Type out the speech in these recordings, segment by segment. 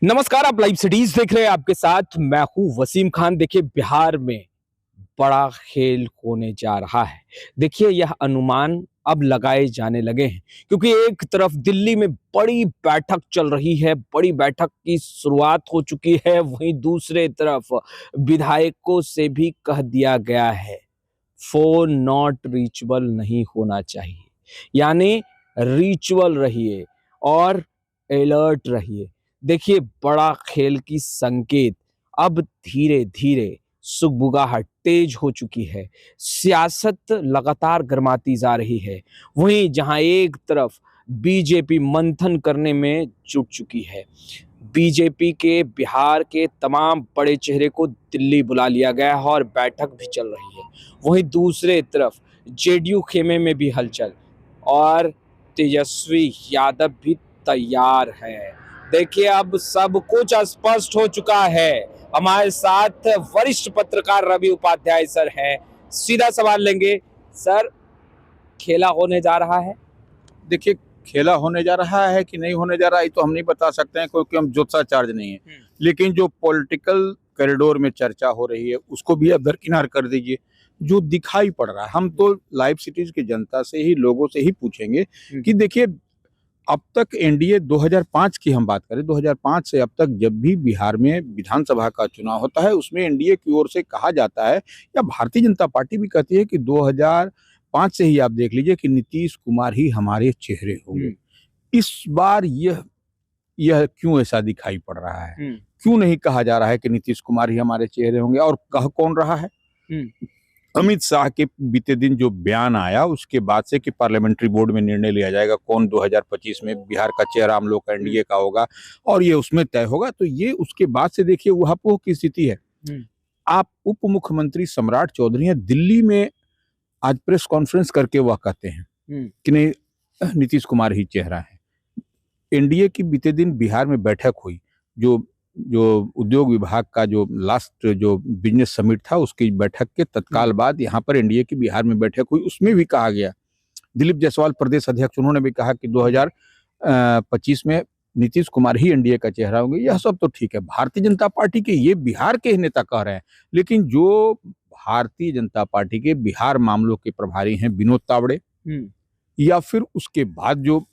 नमस्कार, आप live cities देख रहे हैं। आपके साथ मैं हूं वसीम खान। देखिए, बिहार में बड़ा खेल होने जा रहा है। देखिए, यह अनुमान अब लगाए जाने लगे हैं क्योंकि एक तरफ दिल्ली में बड़ी बैठक चल रही है, बड़ी बैठक की शुरुआत हो चुकी है। वहीं दूसरे तरफ विधायकों से भी कह दिया गया है फोन नॉट रीचेबल नहीं होना चाहिए, यानी रीचेबल रहिए और अलर्ट रहिए। देखिए, बड़ा खेल की संकेत अब धीरे धीरे सुगबुगाहट तेज हो चुकी है। सियासत लगातार गर्माती जा रही है। वहीं जहां एक तरफ बीजेपी मंथन करने में जुट चुकी है, बीजेपी के बिहार के तमाम बड़े चेहरे को दिल्ली बुला लिया गया है और बैठक भी चल रही है। वहीं दूसरे तरफ जेडीयू खेमे में भी हलचल और तेजस्वी यादव भी तैयार है। देखिए, अब सब कुछ स्पष्ट हो चुका है। हमारे साथ वरिष्ठ पत्रकार रवि उपाध्याय सर हैं। सीधा सवाल लेंगे सर, खेला होने जा रहा है? देखिए, खेला होने जा रहा है कि नहीं होने जा रहा है तो हम नहीं बता सकते हैं क्योंकि हम ज्योतिषाचार्य नहीं है। लेकिन जो पॉलिटिकल कॉरिडोर में चर्चा हो रही है उसको भी अब दरकिनार कर दीजिए। जो दिखाई पड़ रहा है, हम तो लाइव सिटीज की जनता से ही, लोगों से ही पूछेंगे कि देखिए, अब तक एनडीए 2005 की हम बात करें, 2005 से अब तक जब भी बिहार में विधानसभा का चुनाव होता है उसमें एनडीए की ओर से कहा जाता है या भारतीय जनता पार्टी भी कहती है कि 2005 से ही आप देख लीजिए कि नीतीश कुमार ही हमारे चेहरे होंगे। इस बार यह क्यों ऐसा दिखाई पड़ रहा है? क्यों नहीं कहा जा रहा है कि नीतीश कुमार ही हमारे चेहरे होंगे? और कह कौन रहा है? अमित शाह के बीते दिन जो बयान आया उसके बाद से कि पार्लियामेंट्री बोर्ड में निर्णय लिया जाएगा कौन 2025 में बिहार का चेहरा हम लोग का एनडीए का होगा और ये उसमें तय होगा। तो ये उसके बाद से देखिए उहापोह की स्थिति है। आप उप मुख्यमंत्री सम्राट चौधरी हैं, दिल्ली में आज प्रेस कॉन्फ्रेंस करके वह कहते हैं कि नहीं, नीतीश कुमार ही चेहरा है। एनडीए की बीते दिन बिहार में बैठक हुई, जो उद्योग विभाग का जो लास्ट जो बिजनेस समिट था उसकी बैठक के तत्काल बाद यहाँ पर एनडीए की बिहार में बैठक हुई। उसमें भी कहा गया, दिलीप जायसवाल प्रदेश अध्यक्ष, उन्होंने भी कहा कि 2025 में नीतीश कुमार ही एनडीए का चेहरा होंगे। यह सब तो ठीक है, भारतीय जनता पार्टी के ये बिहार के नेता कह रहे हैं, लेकिन जो भारतीय जनता पार्टी के बिहार मामलों के प्रभारी हैं विनोद तावड़े या फिर उसके बाद जो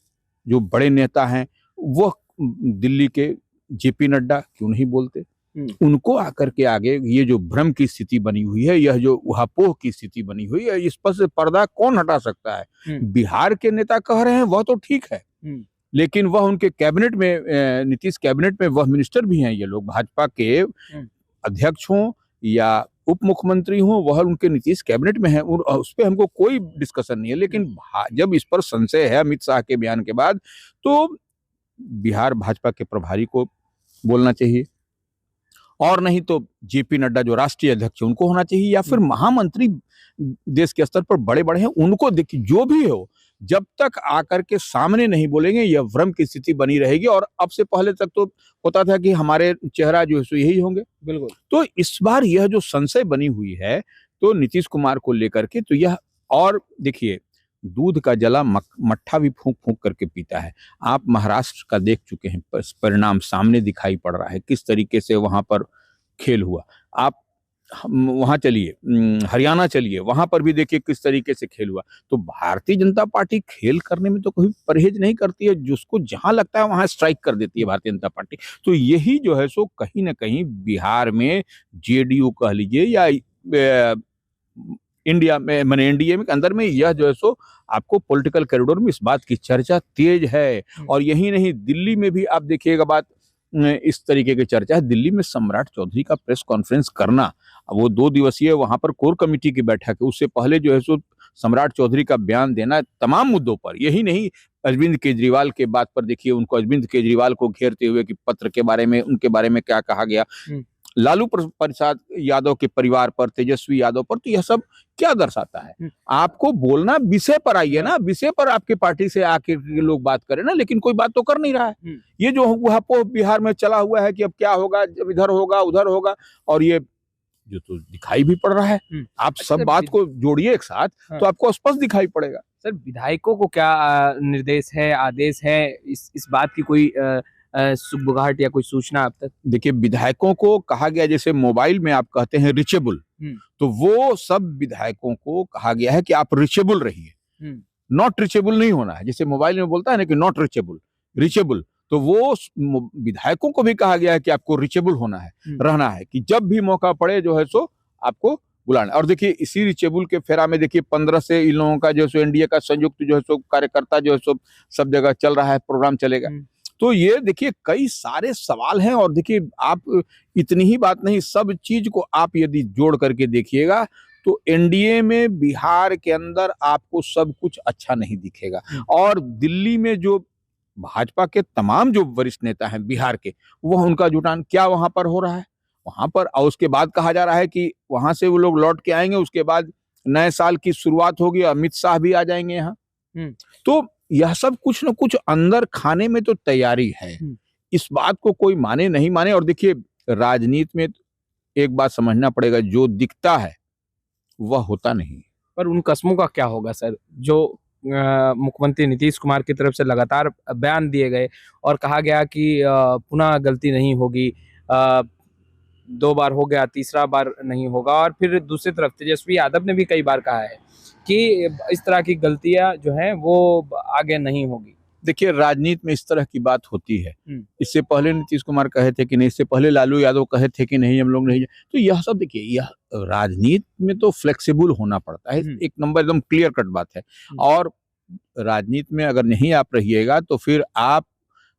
बड़े नेता हैं वह दिल्ली के जेपी नड्डा क्यों नहीं बोलते? उनको आकर के आगे ये जो भ्रम की स्थिति बनी हुई है, यह जो उहापोह की स्थिति बनी हुई है, इस पर से पर्दा कौन हटा सकता है? बिहार के नेता कह रहे हैं वह तो ठीक है, लेकिन वह उनके कैबिनेट में, नीतीश कैबिनेट में वह मिनिस्टर भी हैं। ये लोग भाजपा के अध्यक्ष हों या उप मुख्यमंत्री हों, वह उनके नीतीश कैबिनेट में है, उस पर हमको कोई डिस्कशन नहीं है। लेकिन जब इस पर संशय है अमित शाह के बयान के बाद, तो बिहार भाजपा के प्रभारी को बोलना चाहिए और नहीं तो जेपी नड्डा जो राष्ट्रीय अध्यक्ष है उनको होना चाहिए, या फिर महामंत्री देश के स्तर पर बड़े बड़े हैं उनको देखिए। जो भी हो, जब तक आकर के सामने नहीं बोलेंगे यह भ्रम की स्थिति बनी रहेगी। और अब से पहले तक तो होता था कि हमारे चेहरा जो है यही होंगे। बिल्कुल। तो इस बार यह जो संशय बनी हुई है तो नीतीश कुमार को लेकर के, तो यह, और देखिए, दूध का जला मट्ठा भी फूंक फूंक करके पीता है। आप महाराष्ट्र का देख चुके हैं, परिणाम सामने दिखाई पड़ रहा है किस तरीके से वहां पर खेल हुआ। आप वहां चलिए, हरियाणा चलिए, वहां पर भी देखिए किस तरीके से खेल हुआ। तो भारतीय जनता पार्टी खेल करने में तो कभी परहेज नहीं करती है, जिसको जहां लगता है वहां स्ट्राइक कर देती है भारतीय जनता पार्टी। तो यही जो है सो कहीं ना कहीं बिहार में जेडीयू कह लीजिए या इंडिया में, मैंने एनडीए में अंदर में, यह जो है सो आपको पॉलिटिकल कॉरिडोर में इस बात की चर्चा तेज है। और यही नहीं, दिल्ली में भी आप देखिएगा बात इस तरीके की चर्चा है। दिल्ली में सम्राट चौधरी का प्रेस कॉन्फ्रेंस करना, वो 2 दिवसीय वहां पर कोर कमेटी की बैठक है, उससे पहले जो है सो सम्राट चौधरी का बयान देना तमाम मुद्दों पर। यही नहीं, अरविंद केजरीवाल के बात पर देखिए, उनको अरविंद केजरीवाल को घेरते हुए कि पत्र के बारे में, उनके बारे में क्या कहा गया, लालू प्रसाद यादव के परिवार पर, तेजस्वी यादव पर। तो यह सब क्या दर्शाता है? आपको बोलना विषय पर आइए ना, विषय पर आपके पार्टी से आके लोग बात करें ना, लेकिन कोई बात तो कर नहीं रहा है। ये जो उहापोह बिहार में चला हुआ है कि अब क्या होगा, जब इधर होगा उधर होगा, और ये जो तो दिखाई भी पड़ रहा है। आप सब बात को जोड़िए एक साथ तो आपको स्पष्ट दिखाई पड़ेगा। सर, विधायकों को क्या निर्देश है, आदेश है इस बात की? कोई सुगबुगाहट या कोई सूचना अब तक? देखिए, विधायकों को कहा गया, जैसे मोबाइल में आप कहते हैं रिचेबल, तो वो सब विधायकों को कहा गया है कि आप रिचेबल रहिए, नॉट रिचेबल नहीं होना है। जैसे मोबाइल में बोलता है ना कि नॉट रिचेबल, रिचेबल, तो वो विधायकों को भी कहा गया है कि आपको रिचेबल होना है, रहना है, कि जब भी मौका पड़े जो है सो आपको बुलाना। और देखिए, इसी रिचेबल के फेरा में देखिए 15 से इन लोगों का जो है एनडीए का संयुक्त जो है सो कार्यकर्ता जो है सो सब जगह चल रहा है, प्रोग्राम चलेगा। तो ये देखिए कई सारे सवाल हैं। और देखिए, आप इतनी ही बात नहीं, सब चीज को आप यदि जोड़ करके देखिएगा तो एनडीए में बिहार के अंदर आपको सब कुछ अच्छा नहीं दिखेगा। और दिल्ली में जो भाजपा के तमाम जो वरिष्ठ नेता हैं बिहार के, वह उनका जुटान क्या वहां पर हो रहा है वहां पर। और उसके बाद कहा जा रहा है कि वहां से वो लोग लौट के आएंगे, उसके बाद नए साल की शुरुआत होगी, अमित शाह भी आ जाएंगे यहाँ। तो यह सब कुछ न कुछ अंदर खाने में तो तैयारी है, इस बात को कोई माने नहीं माने। और देखिए, राजनीति में एक बात समझना पड़ेगा, जो दिखता है वह होता नहीं। पर उन कस्मों का क्या होगा सर, जो मुख्यमंत्री नीतीश कुमार की तरफ से लगातार बयान दिए गए और कहा गया कि पुनः गलती नहीं होगी, 2 बार हो गया, तीसरा बार नहीं होगा। और फिर दूसरी तरफ तेजस्वी यादव ने भी कई बार कहा है कि इस तरह की गलतियां जो हैं वो आगे नहीं होगी। देखिए, राजनीति में इस तरह की बात होती है। इससे पहले नीतीश कुमार कहे थे कि नहीं, इससे पहले लालू यादव कहे थे कि नहीं हम लोग नहीं। तो यह सब देखिए, यह राजनीति में तो फ्लेक्सिबल होना पड़ता है, एक नंबर एकदम क्लियर कट बात है। और राजनीति में अगर नहीं आप रहिएगा तो फिर आप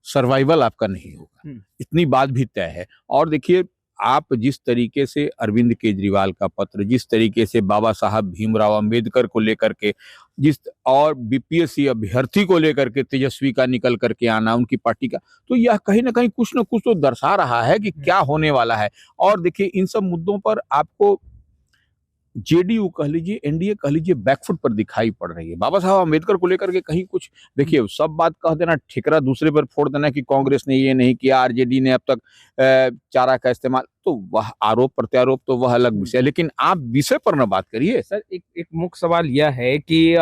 सर्वाइवल आपका नहीं होगा, इतनी बात भी तय है। और देखिए, आप जिस तरीके से अरविंद केजरीवाल का पत्र, जिस तरीके से बाबा साहब भीमराव अंबेडकर को लेकर के, जिस और बीपीएससी अभ्यर्थी को लेकर के तेजस्वी का निकल करके आना, उनकी पार्टी का, तो यह कहीं ना कहीं कुछ ना कुछ तो दर्शा रहा है कि क्या होने वाला है। और देखिए, इन सब मुद्दों पर आपको जेडीयू कह लीजिए, एनडीए कह लीजिए, बैकफुट पर दिखाई पड़ रही है। बाबा साहब अम्बेडकर को लेकर के कहीं कुछ, देखिए सब बात कह देना, ठिकरा दूसरे पर फोड़ देना कि कांग्रेस ने ये नहीं किया, आरजेडी ने अब तक चारा का इस्तेमाल, तो वह आरोप प्रत्यारोप तो वह अलग विषय है, लेकिन आप विषय पर न बात करिए। सर, एक मुख्य सवाल यह है कि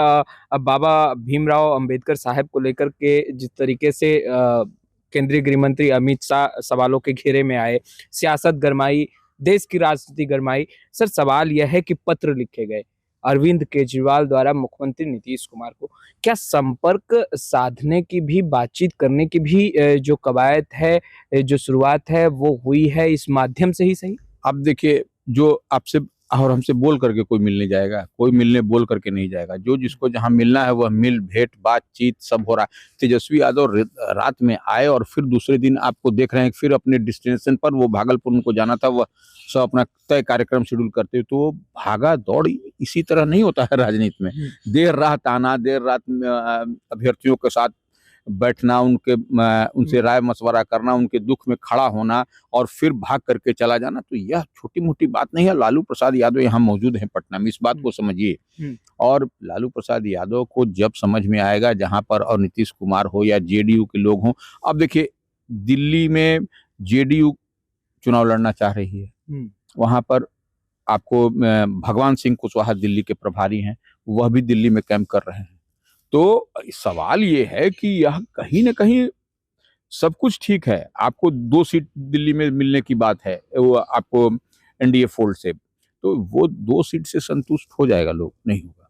बाबा भीमराव अंबेडकर साहब को लेकर के जिस तरीके से केंद्रीय गृह मंत्री अमित शाह सवालों के घेरे में आए, सियासत गरमाई, देश की राजनीति गरमाई। सर, सवाल यह है कि पत्र लिखे गए अरविंद केजरीवाल द्वारा मुख्यमंत्री नीतीश कुमार को, क्या संपर्क साधने की भी, बातचीत करने की भी जो कवायद है, जो शुरुआत है, वो हुई है इस माध्यम से ही सही? अब देखिए, जो आपसे और हमसे बोल करके कोई मिलने जाएगा, कोई मिलने बोल करके नहीं जाएगा। जो जिसको जहां मिलना है वह मिल भेंट बातचीत सब हो रहा है। तेजस्वी यादव रात में आए और फिर दूसरे दिन आपको देख रहे हैं फिर अपने डेस्टिनेशन पर, वो भागलपुर उनको जाना था, वह सब अपना तय कार्यक्रम शेड्यूल करते। तो भागा दौड़ इसी तरह नहीं होता है राजनीति में। देर रात आना, देर रात अभ्यर्थियों के साथ बैठना, उनसे राय मशवरा करना, उनके दुख में खड़ा होना और फिर भाग करके चला जाना, तो यह छोटी मोटी बात नहीं है। लालू प्रसाद यादव यहाँ मौजूद हैं पटना में, इस बात को समझिए। और लालू प्रसाद यादव को जब समझ में आएगा जहां पर, और नीतीश कुमार हो या जेडीयू के लोग हों, अब देखिए दिल्ली में जेडीयू चुनाव लड़ना चाह रही है, वहां पर आपको भगवान सिंह कुशवाहा दिल्ली के प्रभारी हैं, वह भी दिल्ली में कैंप कर रहे हैं। तो सवाल ये है कि यह कहीं ना कहीं सब कुछ ठीक है, आपको 2 सीट दिल्ली में मिलने की बात है, वो आपको एनडीए फोल्ड से, तो वो 2 सीट से संतुष्ट हो जाएगा लोग? नहीं होगा।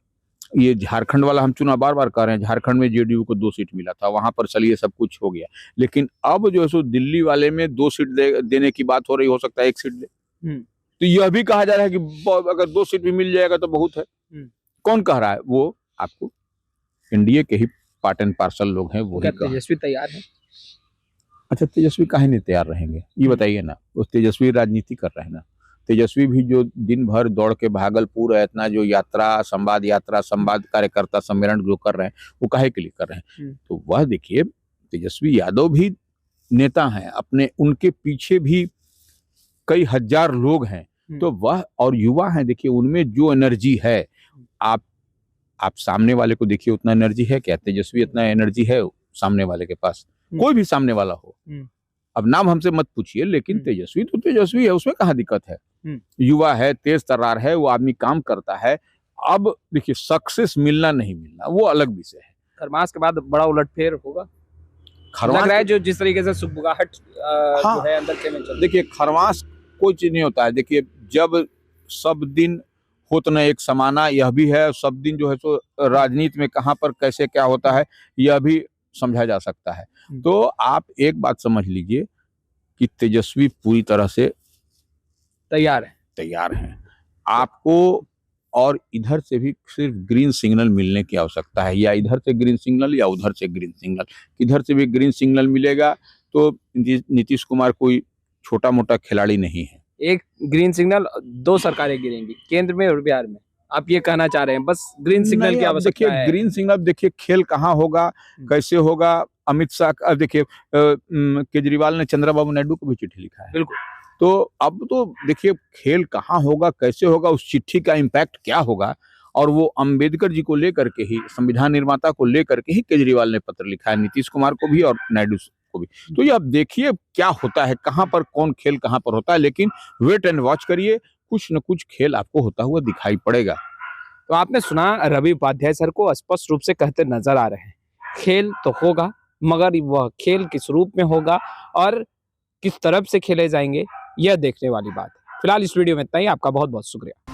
ये झारखंड वाला हम चुनाव बार बार कर रहे हैं, झारखंड में जेडीयू को 2 सीट मिला था, वहां पर चलिए सब कुछ हो गया, लेकिन अब जो है सो दिल्ली वाले में 2 सीट देने की बात हो रही, हो सकता है 1 सीट दे। तो यह भी कहा जा रहा है कि अगर 2 सीट भी मिल जाएगा तो बहुत है। कौन कह रहा है? वो आपको एनडीए के ही पार्ट एंड पार्सल लोग हैं, वो। तेजस्वी तैयार है? अच्छा, तेजस्वी काहे नहीं तैयार रहेंगे, ये बताइए ना। वो तेजस्वी राजनीति कर रहे हैं ना। तेजस्वी भी जो दिन भर दौड़ के भागलपुर है, इतना जो यात्रा, संवाद कार्यकर्ता सम्मेलन जो कर रहे हैं, वो काहे के लिए कर रहे हैं? तो वह देखिए, तेजस्वी यादव भी नेता हैं अपने, उनके पीछे भी कई हजार लोग हैं, तो वह, और युवा हैं, देखिए उनमें जो एनर्जी है, आप सामने वाले को देखिए, उतना एनर्जी है क्या? तेजस्वी इतना एनर्जी है सामने वाले के पास, कोई भी सामने वाला हो। अब नाम हमसे मत पूछिए, लेकिन तेजस्वी तो तेजस्वी है, उसमें कहाँ दिक्कत है। युवा है, तेज तर्रार है, वो आदमी काम करता है। अब देखिए, सक्सेस मिलना नहीं मिलना वो अलग विषय है। खरमास के बाद बड़ा उलटफेर होगा? लग रहा है जो जिस तरीके से सुगबुगाहट हाँ। जो है अंदर से में चल रही देखिए खरमास कोई चीज नहीं होता है। देखिए जब सब दिन होत न एक समाना, यह भी है, सब दिन जो है सो राजनीति में कहाँ पर कैसे क्या होता है यह भी समझा जा सकता है। तो आप एक बात समझ लीजिए कि तेजस्वी पूरी तरह से तैयार है। आपको और इधर से भी सिर्फ ग्रीन सिग्नल मिलने की आवश्यकता है, या इधर से ग्रीन सिग्नल या उधर से ग्रीन सिग्नल। इधर से भी ग्रीन सिग्नल मिलेगा तो नीतीश कुमार कोई छोटा मोटा खिलाड़ी नहीं है। एक ग्रीन सिग्नल, 2 सरकारें गिरेंगी केंद्र में और बिहार में, आप ये कहना चाह रहे हैं? बस ग्रीन सिग्नल नहीं, की अब देखिए आवश्यकता है। ग्रीन सिग्नल, देखिए खेल कहाँ होगा, कैसे होगा। अमित शाह अब देखिए केजरीवाल ने चंद्रबाबू नायडू को भी चिट्ठी लिखा है। बिल्कुल। तो अब तो देखिए खेल कहाँ होगा, कैसे होगा, उस चिट्ठी का इम्पैक्ट क्या होगा। और वो अंबेडकर जी को लेकर के ही, संविधान निर्माता को लेकर के ही केजरीवाल ने पत्र लिखा है, नीतीश कुमार को भी और नायडू को भी। तो ये अब देखिए क्या होता है, कहाँ पर कौन खेल कहाँ पर होता है, लेकिन वेट एंड वॉच करिए, कुछ न कुछ खेल आपको होता हुआ दिखाई पड़ेगा। तो आपने सुना रवि उपाध्याय सर को स्पष्ट रूप से कहते नजर आ रहे हैं, खेल तो होगा मगर वह खेल किस रूप में होगा और किस तरफ से खेले जाएंगे यह देखने वाली बात है। फिलहाल इस वीडियो में इतना ही। आपका बहुत बहुत शुक्रिया।